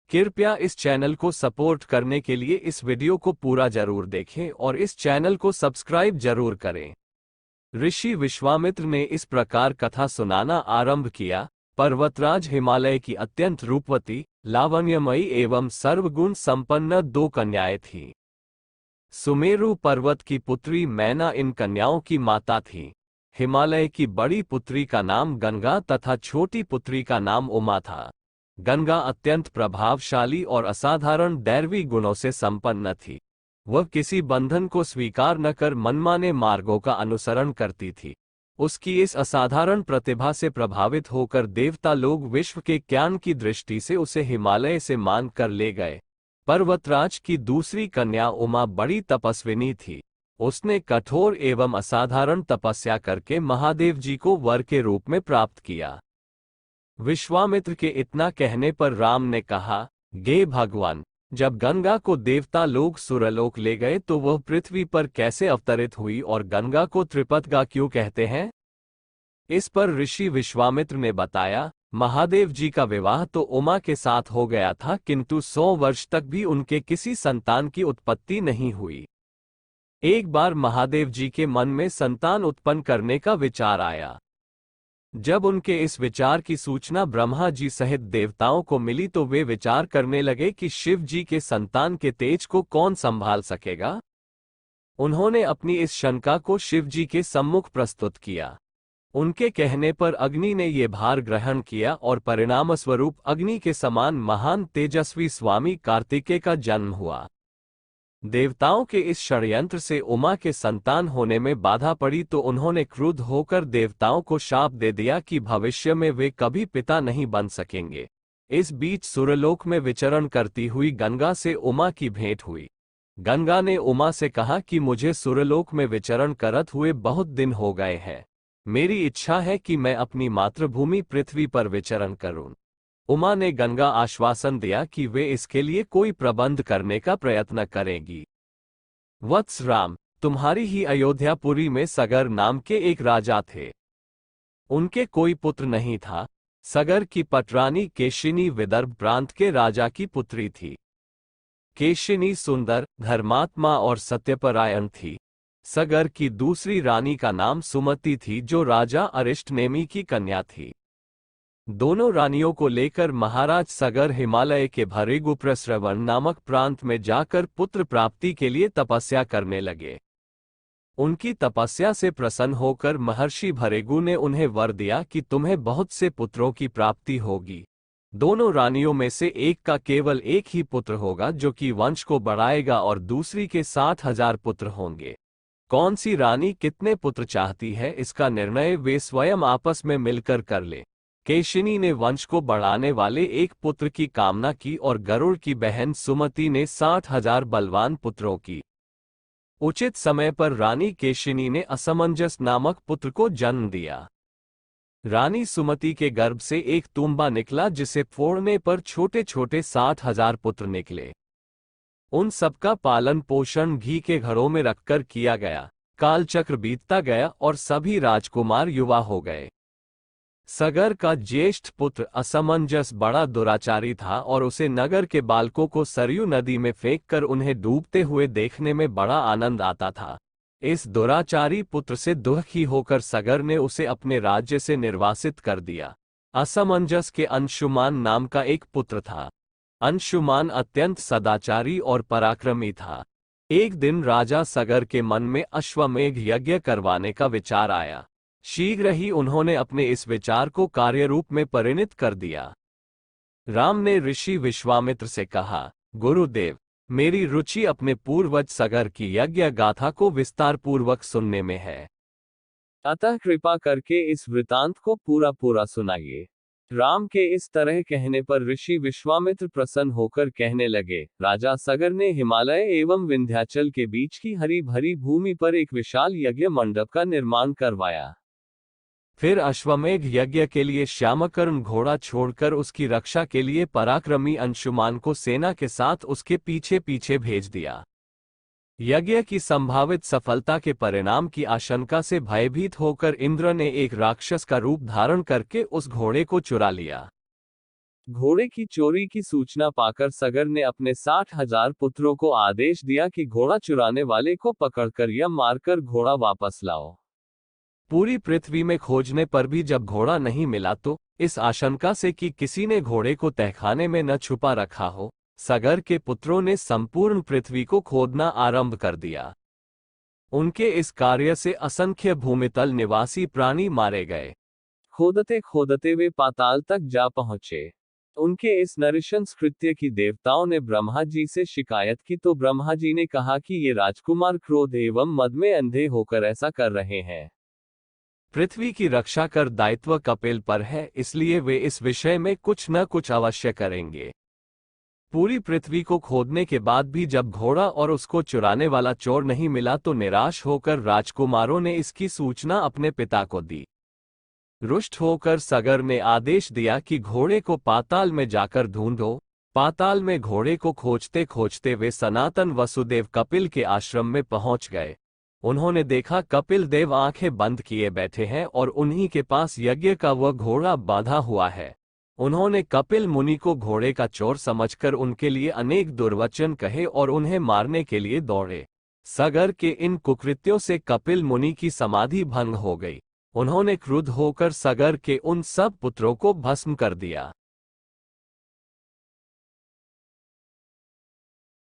कृपया इस चैनल को सपोर्ट करने के लिए इस वीडियो को पूरा जरूर देखें और इस चैनल को सब्सक्राइब जरूर करें। ऋषि विश्वामित्र ने इस प्रकार कथा सुनाना आरंभ किया। पर्वतराज हिमालय की अत्यंत रूपवती, लावण्यमयी एवं सर्वगुण संपन्न दो कन्याएं थीं। सुमेरु पर्वत की पुत्री मैना इन कन्याओं की माता थी। हिमालय की बड़ी पुत्री का नाम गंगा तथा छोटी पुत्री का नाम उमा था। गंगा अत्यंत प्रभावशाली और असाधारण दैवी गुणों से संपन्न थी। वह किसी बंधन को स्वीकार न कर मनमाने मार्गों का अनुसरण करती थी। उसकी इस असाधारण प्रतिभा से प्रभावित होकर देवता लोग विश्व के ज्ञान की दृष्टि से उसे हिमालय से मान कर ले गए। पर्वतराज की दूसरी कन्या उमा बड़ी तपस्विनी थी। उसने कठोर एवं असाधारण तपस्या करके महादेव जी को वर के रूप में प्राप्त किया। विश्वामित्र के इतना कहने पर राम ने कहा, गे भगवान, जब गंगा को देवता लोग सुरलोक ले गए तो वह पृथ्वी पर कैसे अवतरित हुई और गंगा को त्रिपतगा क्यों कहते हैं? इस पर ऋषि विश्वामित्र ने बताया, महादेव जी का विवाह तो उमा के साथ हो गया था, किंतु 100 वर्ष तक भी उनके किसी संतान की उत्पत्ति नहीं हुई। एक बार महादेव जी के मन में संतान उत्पन्न करने का विचार आया। जब उनके इस विचार की सूचना ब्रह्मा जी सहित देवताओं को मिली तो वे विचार करने लगे कि शिव जी के संतान के तेज को कौन संभाल सकेगा। उन्होंने अपनी इस शंका को शिव जी के सम्मुख प्रस्तुत किया। उनके कहने पर अग्नि ने ये भार ग्रहण किया और परिणामस्वरूप अग्नि के समान महान तेजस्वी स्वामी कार्तिकेय का जन्म हुआ। देवताओं के इस षड्यंत्र से उमा के संतान होने में बाधा पड़ी तो उन्होंने क्रुद्ध होकर देवताओं को शाप दे दिया कि भविष्य में वे कभी पिता नहीं बन सकेंगे। इस बीच सुरलोक में विचरण करती हुई गंगा से उमा की भेंट हुई। गंगा ने उमा से कहा कि मुझे सुरलोक में विचरण करत हुए बहुत दिन हो गए हैं। मेरी इच्छा है कि मैं अपनी मातृभूमि पृथ्वी पर विचरण करूं। उमा ने गंगा आश्वासन दिया कि वे इसके लिए कोई प्रबंध करने का प्रयत्न करेंगी। वत्स राम, तुम्हारी ही अयोध्यापुरी में सगर नाम के एक राजा थे। उनके कोई पुत्र नहीं था। सगर की पटरानी केशिनी विदर्भ प्रांत के राजा की पुत्री थी। केशिनी सुंदर, धर्मात्मा और सत्यपरायण थी। सगर की दूसरी रानी का नाम सुमति थी, जो राजा अरिष्टनेमी की कन्या थी। दोनों रानियों को लेकर महाराज सगर हिमालय के भृगुप्रस्रवण नामक प्रांत में जाकर पुत्र प्राप्ति के लिए तपस्या करने लगे। उनकी तपस्या से प्रसन्न होकर महर्षि भृगु ने उन्हें वर दिया कि तुम्हें बहुत से पुत्रों की प्राप्ति होगी। दोनों रानियों में से एक का केवल एक ही पुत्र होगा जो कि वंश को बढ़ाएगा और दूसरी के 60,000 पुत्र होंगे। कौन सी रानी कितने पुत्र चाहती है, इसका निर्णय वे स्वयं आपस में मिलकर कर ले। केशिनी ने वंश को बढ़ाने वाले एक पुत्र की कामना की और गरुड़ की बहन सुमति ने 60,000 बलवान पुत्रों की। उचित समय पर रानी केशिनी ने असमंजस नामक पुत्र को जन्म दिया। रानी सुमति के गर्भ से एक तुम्बा निकला, जिसे फोड़ने पर छोटे छोटे 60,000 पुत्र निकले। उन सबका पालन पोषण घी के घड़ों में रखकर किया गया। कालचक्र बीतता गया और सभी राजकुमार युवा हो गए। सगर का ज्येष्ठ पुत्र असमंजस बड़ा दुराचारी था और उसे नगर के बालकों को सरयू नदी में फेंककर उन्हें डूबते हुए देखने में बड़ा आनंद आता था। इस दुराचारी पुत्र से दुखी होकर सगर ने उसे अपने राज्य से निर्वासित कर दिया। असमंजस के अंशुमान नाम का एक पुत्र था। अंशुमान अत्यंत सदाचारी और पराक्रमी था। एक दिन राजा सगर के मन में अश्वमेघ यज्ञ करवाने का विचार आया। शीघ्र ही उन्होंने अपने इस विचार को कार्यरूप में परिणत कर दिया। राम ने ऋषि विश्वामित्र से कहा, गुरुदेव, मेरी रुचि अपने पूर्वज सगर की यज्ञ गाथा को विस्तार पूर्वक सुनने में है। अतः कृपा करके इस वृतांत को पूरा पूरा सुनाइए। राम के इस तरह कहने पर ऋषि विश्वामित्र प्रसन्न होकर कहने लगे, राजा सगर ने हिमालय एवं विंध्याचल के बीच की हरी भरी भूमि पर एक विशाल यज्ञ मंडप का निर्माण करवाया। फिर अश्वमेघ यज्ञ के लिए श्यामकर्ण घोड़ा छोड़कर उसकी रक्षा के लिए पराक्रमी अंशुमान को सेना के साथ उसके पीछे पीछे भेज दिया। यज्ञ की संभावित सफलता के परिणाम की आशंका से भयभीत होकर इंद्र ने एक राक्षस का रूप धारण करके उस घोड़े को चुरा लिया। घोड़े की चोरी की सूचना पाकर सगर ने अपने 60,000 पुत्रों को आदेश दिया कि घोड़ा चुराने वाले को पकड़कर या मारकर घोड़ा वापस लाओ। पूरी पृथ्वी में खोजने पर भी जब घोड़ा नहीं मिला तो, इस आशंका से कि किसी ने घोड़े को तहखाने में न छुपा रखा हो, सगर के पुत्रों ने संपूर्ण पृथ्वी को खोदना आरंभ कर दिया। उनके इस कार्य से असंख्य भूमितल निवासी प्राणी मारे गए। खोदते खोदते वे पाताल तक जा पहुंचे। उनके इस नृशंस कृत्य की देवताओं ने ब्रह्मा जी से शिकायत की तो ब्रह्मा जी ने कहा कि ये राजकुमार क्रोध एवं मद में अंधे होकर ऐसा कर रहे हैं। पृथ्वी की रक्षा कर दायित्व कपिल पर है, इसलिए वे इस विषय में कुछ न कुछ अवश्य करेंगे। पूरी पृथ्वी को खोदने के बाद भी जब घोड़ा और उसको चुराने वाला चोर नहीं मिला तो निराश होकर राजकुमारों ने इसकी सूचना अपने पिता को दी। रुष्ट होकर सगर ने आदेश दिया कि घोड़े को पाताल में जाकर ढूंढो। पाताल में घोड़े को खोजते खोजते वे सनातन वसुदेव कपिल के आश्रम में पहुंच गए। उन्होंने देखा कपिल देव आंखें बंद किए बैठे हैं और उन्हीं के पास यज्ञ का वह घोड़ा बांधा हुआ है। उन्होंने कपिल मुनि को घोड़े का चोर समझकर उनके लिए अनेक दुर्वचन कहे और उन्हें मारने के लिए दौड़े। सगर के इन कुकृत्यों से कपिल मुनि की समाधि भंग हो गई। उन्होंने क्रुद्ध होकर सगर के उन सब पुत्रों को भस्म कर दिया।